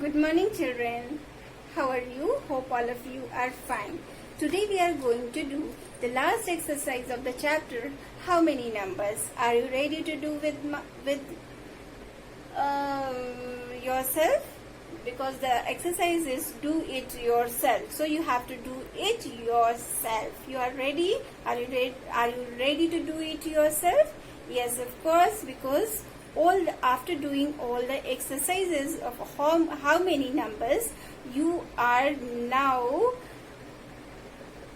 Good morning, children. How are you? Hope all of you are fine. Today we are going to do the last exercise of the chapter, How Many Numbers? Are you ready to do with yourself? Because the exercise is do it yourself. So you have to do it yourself. You are ready? Are you ready to do it yourself? Yes, of course, because after doing all the exercises of how many numbers, you are now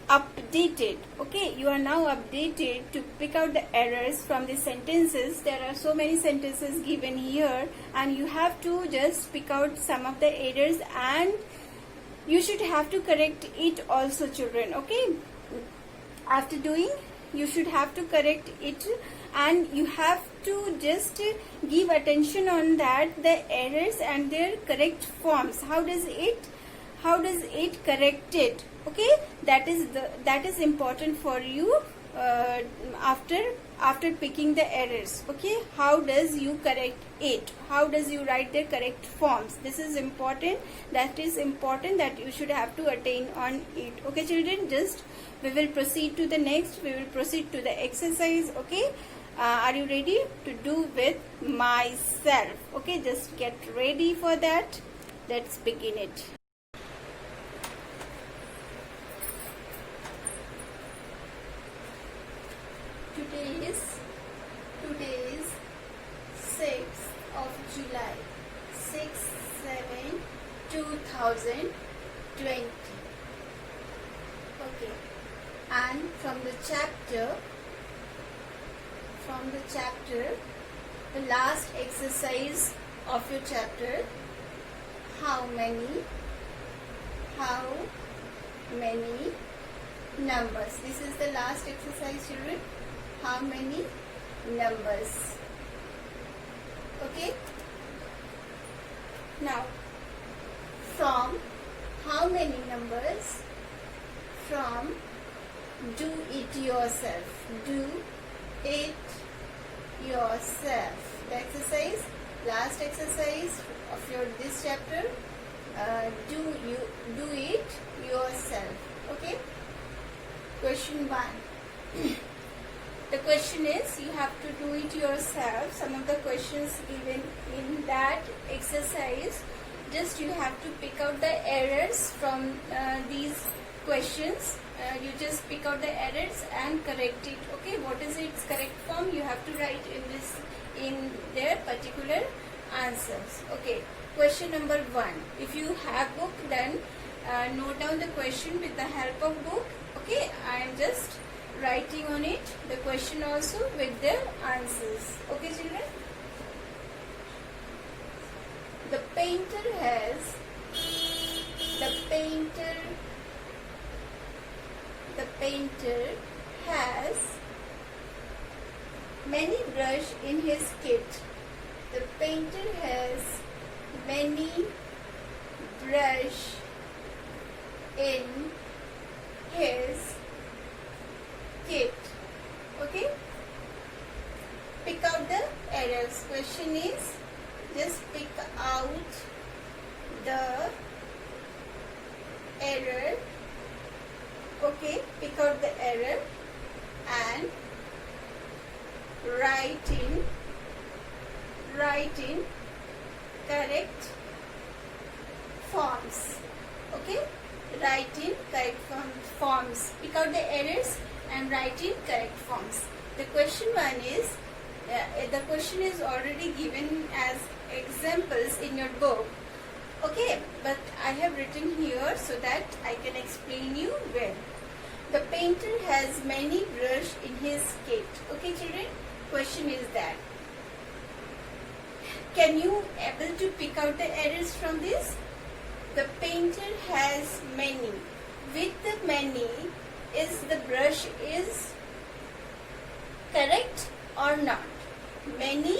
updated. Okay, you are now updated to pick out the errors from the sentences. There are so many sentences given here, and you have to just pick out some of the errors, and you should have to correct it also, children. Okay, after doing, you should have to correct it, and you have to just give attention on that, the errors and their correct forms. How does it correct it? Okay, that is important for you after picking the errors. Okay, how does you correct it? How does you write the correct forms? This is important. That is important that you should have to attain on it. Okay, children, just we will proceed to the next. We will proceed to the exercise. Okay, are you ready to do with myself? Okay, just get ready for that. Let's begin it. Today is 6th of July, 6/7/2020. Okay, and from the chapter, the last exercise of your chapter, how many numbers. This is the last exercise, children. How many numbers? Okay, now from how many numbers, from do it yourself. Do it yourself. The exercise, last exercise of this chapter, do it yourself. Okay, question 1. The question is, you have to do it yourself. Some of the questions given in that exercise, just you have to pick out the errors from these questions. You just pick out the errors and correct it. Okay, what is its correct form? You have to write in their particular answers. Okay, question number 1. If you have book, then note down the question with the help of book. Okay, I am just writing on it the question also with the answers. Okay, children, the painter has many brush in his kit. The painter has many brush in his kit. Okay, pick out the errors. Question is, just pick out the error. Okay, pick out the error and write in correct forms. Okay, write in correct forms. Pick out the errors and write in correct forms. The question 1 is, the question is already given as examples in your book. Okay, but I have written here so that I can explain you well. The painter has many brush in his kit. Okay, children, question is that. Can you able to pick out the errors from this? The painter has many. With the many, is the brush is correct or not? Many,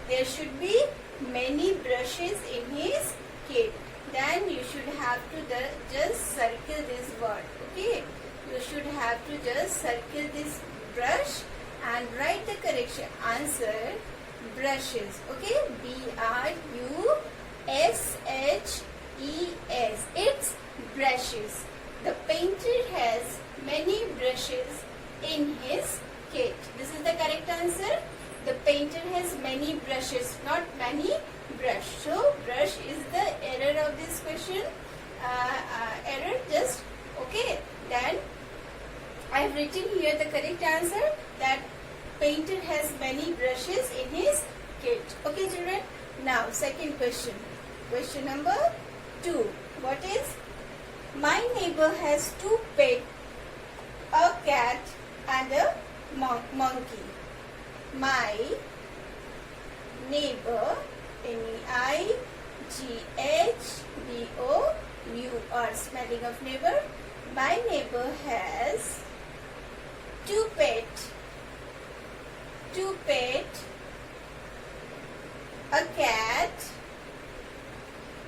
there should be many brushes in his kit. Then you should have to just circle this word. Okay, you should have to just circle this brush and write the correction answer, brushes. Okay, BRUSHES. brushes. The painter has many brushes in his kit. This is the correct answer. The painter has many brushes, not many brush. So brush is the error of this question. Error just okay. Then I have written here the correct answer, that painter has many brushes in his kit. Okay, children. Now second question. Question number 2. What is? My neighbor has 2 pets, a cat and a monkey. My neighbor, N-E-I-G-H-B-O-U-R, spelling of neighbor. My neighbor has 2 pets, a cat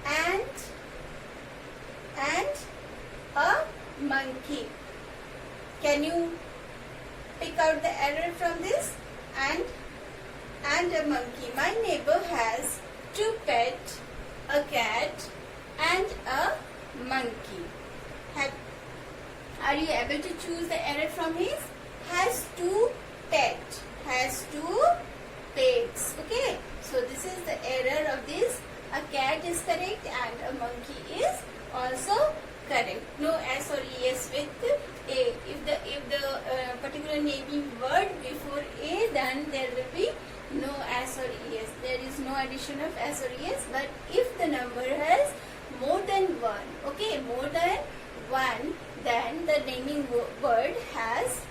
and a monkey. Can you pick out the error from this? And a monkey. My neighbor has 2 pets, a cat and a monkey. Are you able to choose the error from his? Has 2 pets. Has 2 pets. Okay. So this is the error of this. A cat is correct and a monkey is also correct. No S or ES with A. If the particular naming word before A, then there will be no S or ES. There is no addition of S or ES. But if the number has more than 1, okay, more than 1, then the naming word has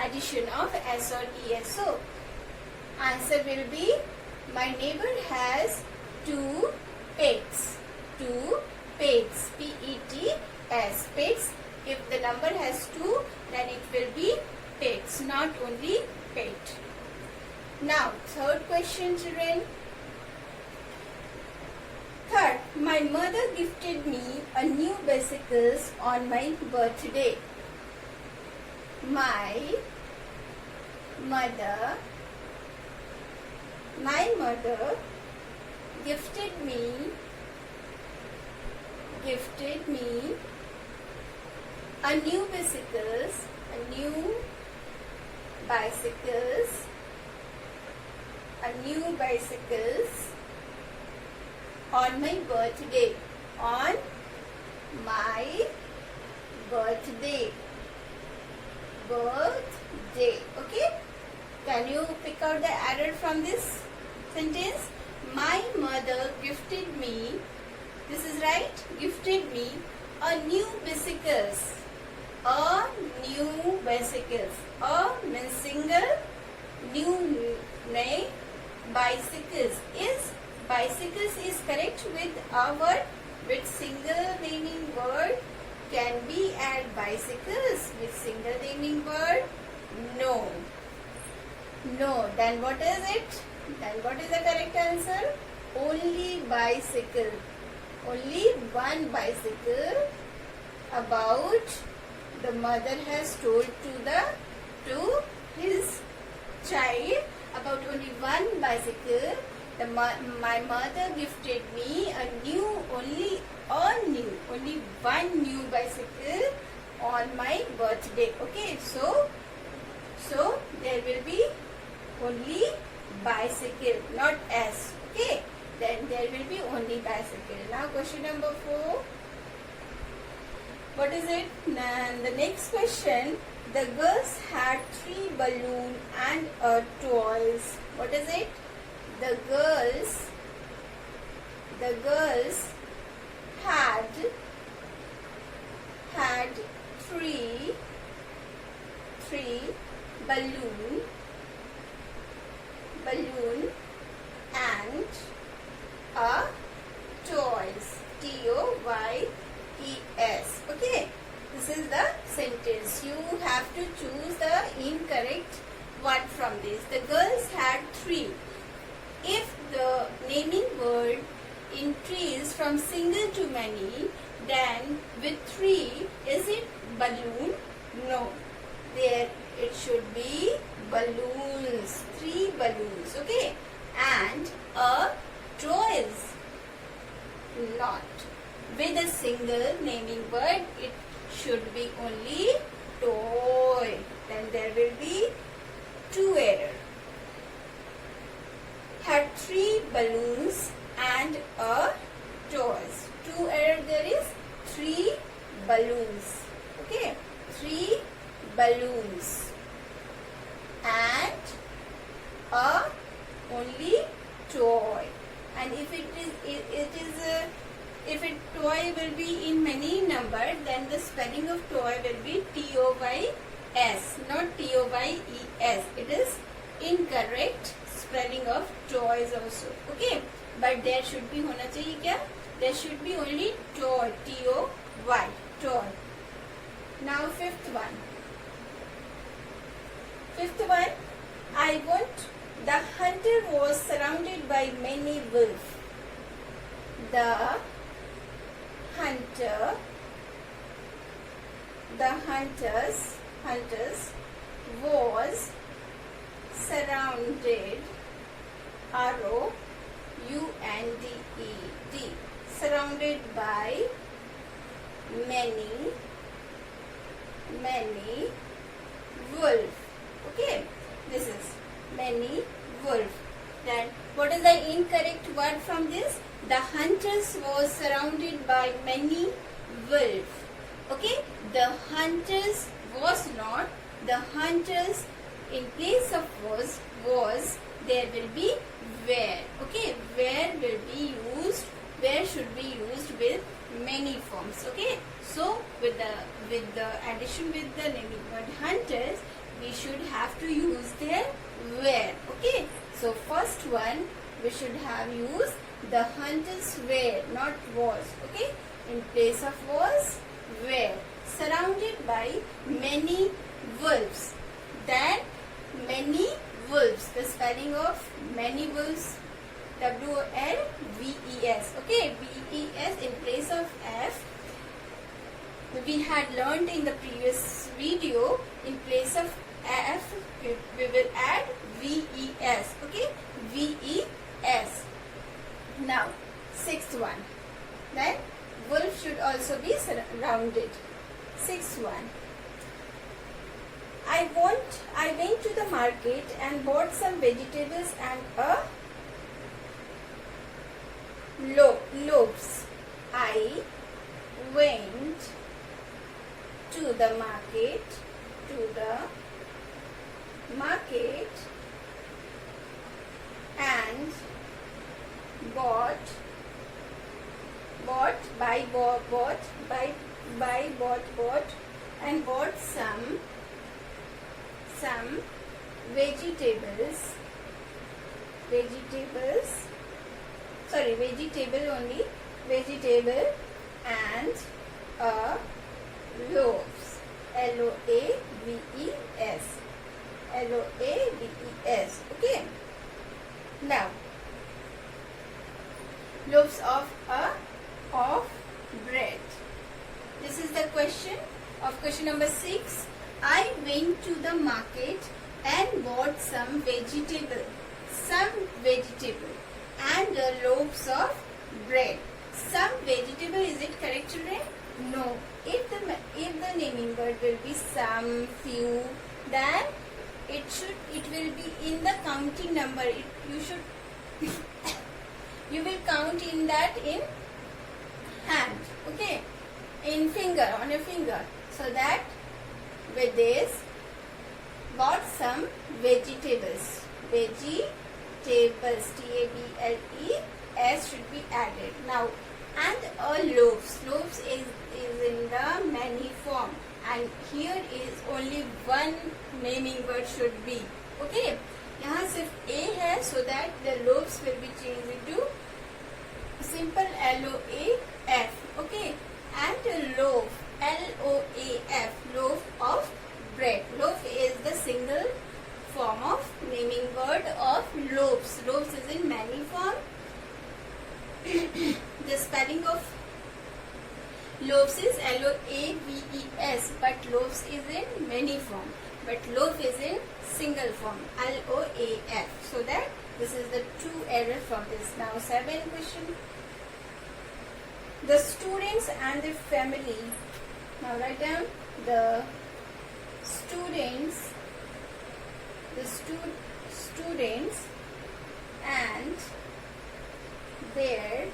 addition of S or ES. So answer will be, my neighbor has 2 pets. 2 pets. P-E-T-S. Pets. If the number has 2, then it will be pets, not only pet. Now, third question, children. Third, my mother gifted me a new bicycles on my birthday. My mother gifted me a new bicycles on my birthday. On my birthday. Okay. Can you pick out the error from this sentence? My mother gifted me. This is right. Gifted me a new bicycles. A new bicycles. A means single. New name. Bicycles is correct with our with single naming word. Can we add bicycles with single naming word? No. Then what is it? Then what is the correct answer? Only bicycle. Only one bicycle. About the mother has told to his child about only one bicycle. My mother gifted me only one new bicycle on my birthday. Okay, so there will be only bicycle, not S. Okay, then there will be only bicycle. Now question number 4. What is it? The next question. The girls had 3 balloons and toys. What is it? The girls had 3 balloon and toys. T-O-Y-E-S. Okay, this is the sentence. You have to choose the incorrect word from this. The girls had 3. If the naming word increase from single to many, then with 3, is it balloon? No. There it should be balloons. 3 balloons. Okay. And a toys. Not. with a single naming word, it should be only toy. Then there will be two error. Had 3 balloons and a toys. Two error there is 3 balloons. Okay, 3 balloons and a only toy. And if if it toy will be in many number, then the spelling of toy will be T-O-Y-S, not T-O-Y-E-S. It is incorrect spelling of toys also. Okay, but there should be होना चाहिए क्या? There should be only toy, T-O-Y, toy. Now fifth one. I want. The hunter was surrounded by many wolves. The hunters was surrounded, R-O-U-N-D-E-D, surrounded by many wolves. Okay, this is many wolves. Then what is the incorrect word from this? The hunters was surrounded by many wolves. Okay, the hunters was not. The hunters, in place of was there will be where. Okay, where will be used. Where should be used with many forms. Okay, so with the addition with the naming word hunters, we should have to use their where. Okay, so first one we should have used the hunters were, not was. Okay, in place of was, were. Surrounded by many wolves. Then many wolves. The spelling of many wolves, W-O-L-V-E-S. Okay, V-E-S in place of F. We had learned in the previous video, in place of F we will add V-E-S. Okay, V-E-S. Now sixth one. Then wolf should also be surrounded. Sixth one. I went to the market and bought some vegetables and a loaves. I went to the market and bought and bought some vegetable and loaves, L-O-A-V-E-S. Okay, now loaves of bread. This is the question of question number 6. I went to the market and bought some vegetable and loaves of bread. Some vegetable, is it correct, children? No. If the naming word will be some, few, then it will be in the counting number. You will count in that in hand. Okay, in finger, on your finger. So that with this, bought some vegetables. T-A-B-L-E-S should be added. Now, and a loaves. Loaves is in the many form. And here is only one naming word should be. Okay. यहाँ सिर्फ A है, so that the loaves will be changed into simple L-O-A-F. Okay. And loaf, L-O-A-F, loaf of bread. Loaf is the single form of naming word of loaves. Loaves is in many form. The spelling of loaves is L-O-A-V-E-S, but loaves is in many form. But loaf is in single form, L-O-A-F. So that this is the true error from this. Now 7th question. the students and their family. Now write down the students, students and their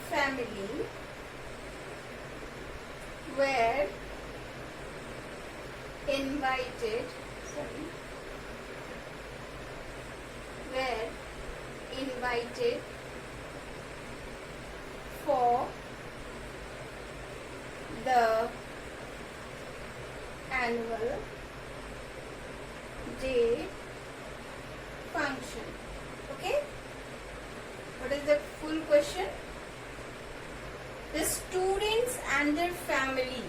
family were invited for the annual day function. Okay, what is the full question? The students and their family.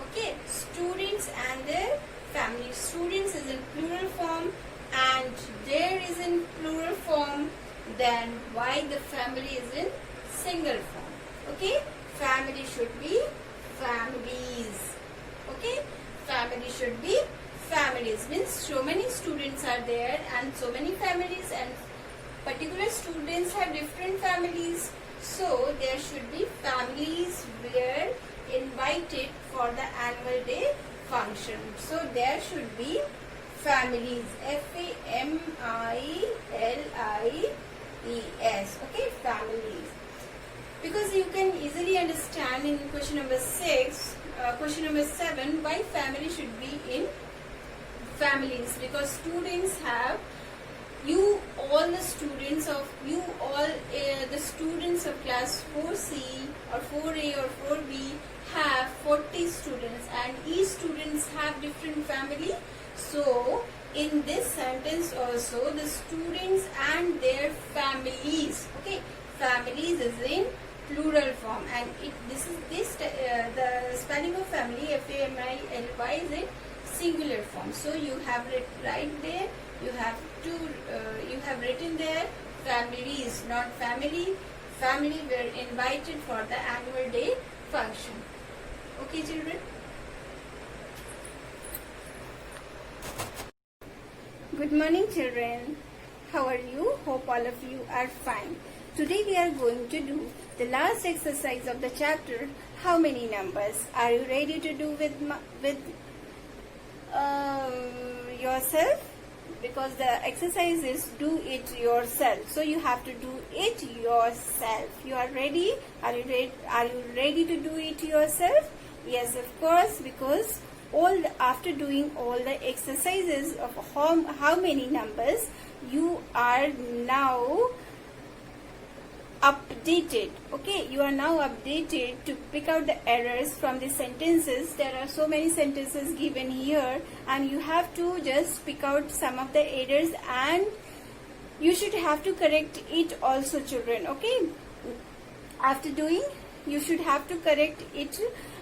Okay, students and their family. Students is in plural form and there is in plural form. Then why the family is in single form? Okay, family should be families. Okay, family should be families. Means so many students are there and so many families, and particular students have different families. So there should be families were invited for the annual day function. So there should be families. Families. Okay, families. Because you can easily understand in question number 6, question number 7, why family should be in families. Because students have, you all the students of the students of class 4C or 4A or 4B have 40 students, and each students have different family. So in this sentence also, the students and their families. Okay, families is in plural form, and the spelling of family, F-A-M-I-L-Y, is in singular form. So you have right there, you have written there families, not family. Family were invited for the annual day function. Okay, children. Good morning, children. How are you? Hope all of you are fine. Today we are going to do the last exercise of the chapter, how many numbers. Are you ready to do with yourself? Because the exercise is do it yourself. So you have to do it yourself. You are ready? Are you ready to do it yourself? Yes, of course, because after doing all the exercises of how many numbers, you are now updated. Okay, you are now updated to pick out the errors from the sentences. There are so many sentences given here, and you have to just pick out some of the errors, and you should have to correct it also, children. Okay, after doing, you should have to correct it,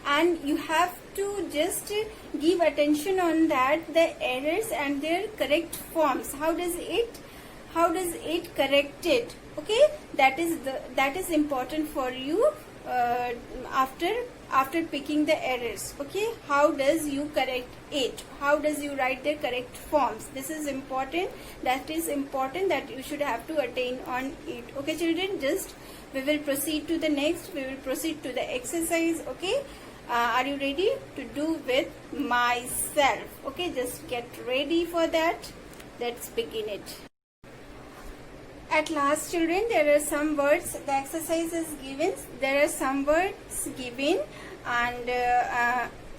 and you have to just give attention on that, the errors and their correct forms. How does it correct it? Okay, that is important for you after picking the errors. Okay, how does you correct it? How does you write the correct forms? This is important. That is important that you should have to attain on it. Okay, children, just we will proceed to the next. We will proceed to the exercise. Okay, are you ready to do with myself? Okay, just get ready for that. Let's begin it. At last, children, there are some words. The exercise is given. There are some words given, and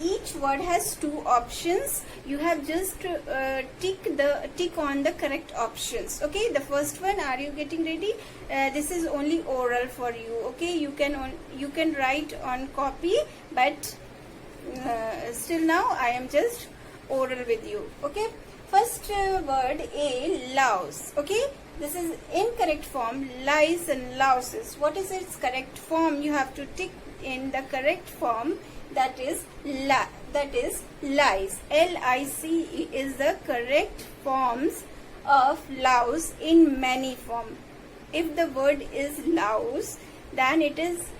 each word has two options. You have just tick on the correct options. Okay, the first one. Are you getting ready? This is only oral for you. Okay, you can write on copy, but still now I am just oral with you. Okay, first word A, louse. Okay. This is incorrect form, lies and louses. What is its correct form? You have to tick in the correct form. That is lies. L-I-C-E is the correct forms of louse in many form. If the word is louse, then its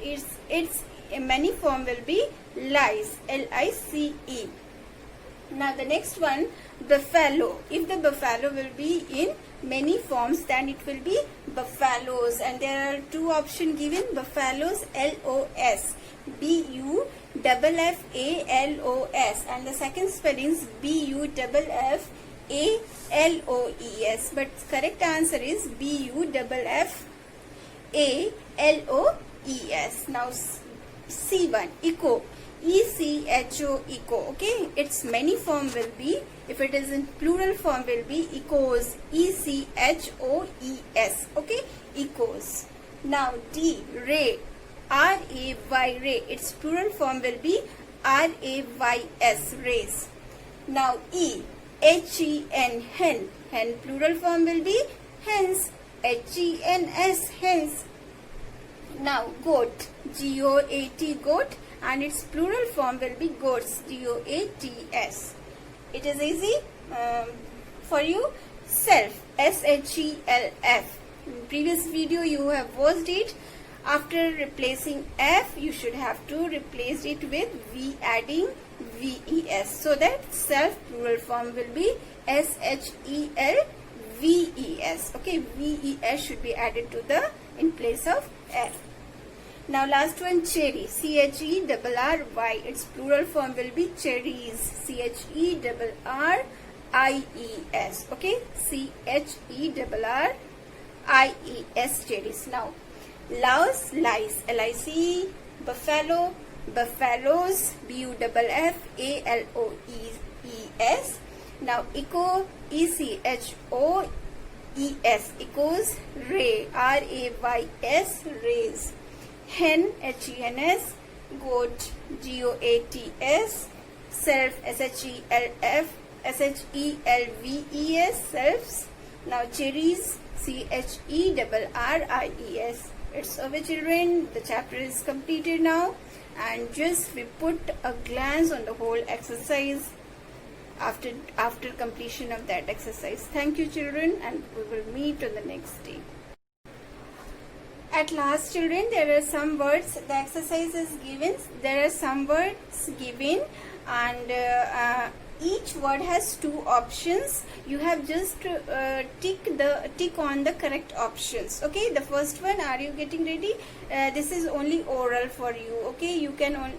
many form will be lies. L-I-C-E. Now the next one, buffalo. If the buffalo will be in many forms, then it will be buffaloes. And there are two options given, buffaloes, L-O-S, B-U-F-F-A-L-O-S. And the second spelling is B-U-F-F-A-L-O-E-S. But correct answer is B-U-F-F-A-L-O-E-S. Now C1, echo. E-C-H-O, echo. Okay, its many form will be, if it is in plural form, will be echoes. E-C-H-O-E-S. Okay, echoes. Now D, ray. R-A-Y, ray. Its plural form will be R-A-Y-S, rays. Now E, H-E-N, hen. Hen plural form will be hens. H-E-N-S, hens. Now goat, G-O-A-T, goat, and its plural form will be goats, G-O-A-T-S. It is easy for you. Self, S-H-E-L-F. In previous video you have watched it. After replacing F, you should have to replace it with V, adding V-E-S. So that self plural form will be S-H-E-L-V-E-S. Okay, V-E-S should be added to the in place of F. Now last one, cherry, C-H-E-R-R-Y. Its plural form will be cherries, C-H-E-R-R-I-E-S. Okay, C-H-E-R-R-I-E-S, cherries. Now louse, lice, L-I-C, buffalo, buffaloes, B-U-F-F-A-L-O-E-S. Now echo, E-C-H-O-E-S, echoes, ray, R-A-Y-S, rays. Hen, H-E-N-S, goat, G-O-A-T-S, self, S-H-E-L-F, S-H-E-L-V-E-S, selves. Now cherries, C-H-E-R-R-I-E-S. It's over, children. The chapter is completed now, and just we put a glance on the whole exercise after completion of that exercise. Thank you, children, and we will meet on the next day. At last, children, there are some words. The exercise is given. There are some words given, and each word has two options. You have just tick on the correct options. Okay, the first one, are you getting ready? This is only oral for you. Okay, you can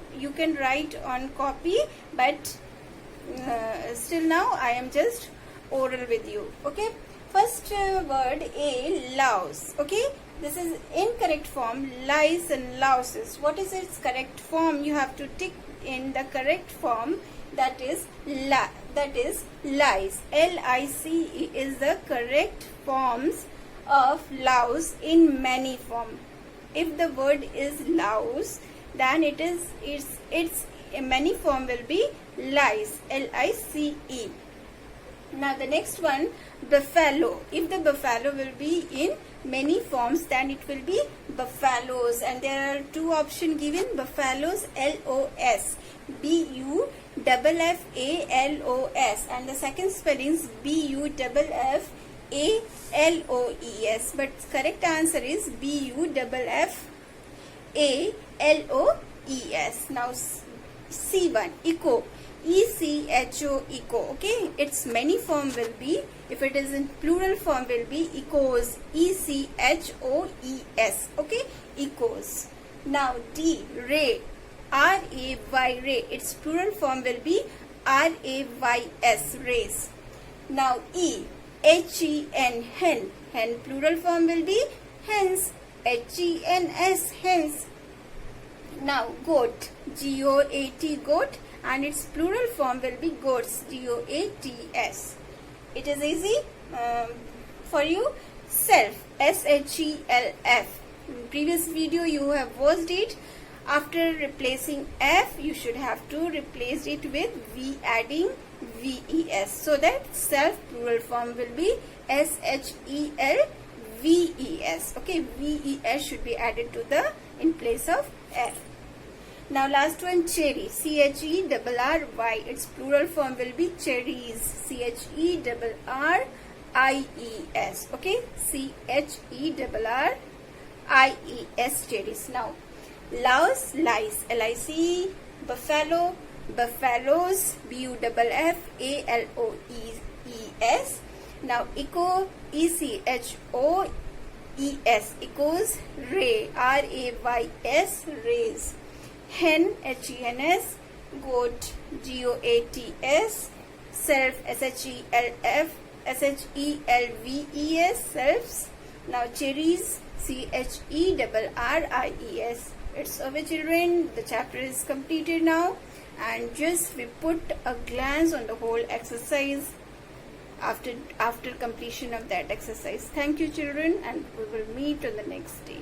write on copy, but still now I am just oral with you. Okay, first word, A, louse. Okay, this is incorrect form, lice and louses. What is its correct form? You have to tick in the correct form. That is lice. L-I-C-E is the correct forms of louse in many form. If the word is louse, then its many form will be lice, L-I-C-E. Now the next one, buffalo. If the buffalo will be in many forms, then it will be buffaloes. And there are two options given, buffaloes, L-O-S, B-U-F-F-A-L-O-S. And the second spelling is B-U-F-F-A-L-O-E-S. But correct answer is B-U-F-F-A-L-O-E-S. Now C1, echo. E-C-H-O, echo. Okay, its many form will be, if it is in plural form, will be echoes, E-C-H-O-E-S. Okay, echoes. Now D, ray, R-A-Y, ray. Its plural form will be R-A-Y-S, rays. Now E, H-E-N, hen. Hen plural form will be hens, H-E-N-S, hens. Now goat, G-O-A-T, goat, and its plural form will be goats, G-O-A-T-S. It is easy for you. Self, S-H-E-L-F. In previous video you have watched it. After replacing F, you should have to replace it with V, adding V-E-S. So that self plural form will be S-H-E-L-V-E-S. Okay, V-E-S should be added to the in place of F. Now last one, cherry, C-H-E-R-R-Y. Its plural form will be cherries, C-H-E-R-R-I-E-S. Okay, C-H-E-R-R-I-E-S, cherries. Now louse, lice, L-I-C, buffalo, Buffaloes, Buffaloes. Now echo, Echoes, echoes, ray, Rays, rays. Hen, Hens, goat, Goats, self, Shelves, selves. Now cherries, Cherries. It's over, children. The chapter is completed now, and just we put a glance on the whole exercise after completion of that exercise. Thank you, children, and we will meet on the next day.